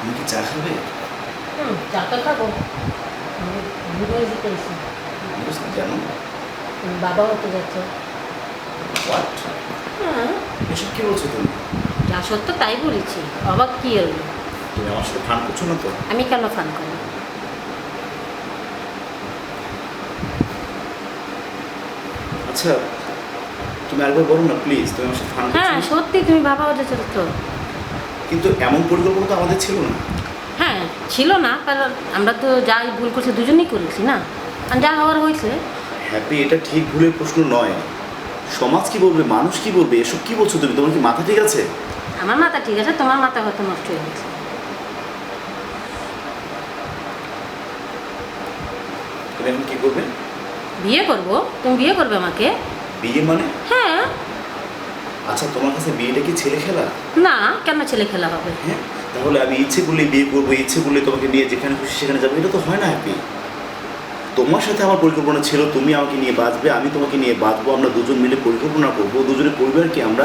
তুমি কি চা খাবে? চা তো খাবো। বিরিয়ানি করেছি। জানো বাবা হতে যাচ্ছে। হোয়াট? হ্যাঁ, এসব কি বলছো তুমি? যা সত্য তাই বলেছি, অবাক কি হলো? তুমি আমার সাথে ফান করছো না তো? আমি কেন ফান করি? আচ্ছা তুমি আরেকবার বলো না প্লিজ, তুমি আমার সাথে ফান করছো হ্যাঁ না? সত্যি তুমি বাবা হতে চলেছ। কিন্তু এমন পরিকল্পনা তো আমাদের ছিল না। হ্যাঁ ছিল না, কারণ আমরা তো যাই ভুল করছি দুজনেই করেছি না, আর যা হওয়ার হয়েছে। হ্যাপি, এটা ঠিক ভুলের প্রশ্ন নয়। সমাজ কি বলবে, মানুষ কি বলবে, এসব কি বলছো তুমি? তোমার কি মাথা ঠিক আছে? আমার মাথা ঠিক আছে, তোমার মাথা হয়তো নষ্ট হয়ে গেছে। তুমি এখন কি করবে? বিয়ে করবো? তুমি বিয়ে করবে আমাকে? বিয়ে মানে? হ্যাঁ। আচ্ছা তোমার কাছে বিয়েটা কি ছেলে খেলা? না, কেন ছেলে খেলা হবে? হ্যাঁ, তাহলে আমি ইচ্ছে করলেই বিয়ে করবো, ইচ্ছে করলে তোমাকে নিয়ে যেখানে খুশি সেখানে যাবো, এটা তো হয় না হ্যাপি। তোমার সাথে আমার পরিকল্পনা ছিল তুমি আমাকে নিয়ে বাঁচবে, আমি তোমাকে নিয়ে বাঁচবো, আমরা দুজন মিলে পরিকল্পনা করবো, দুজনের পরিবারকে আমরা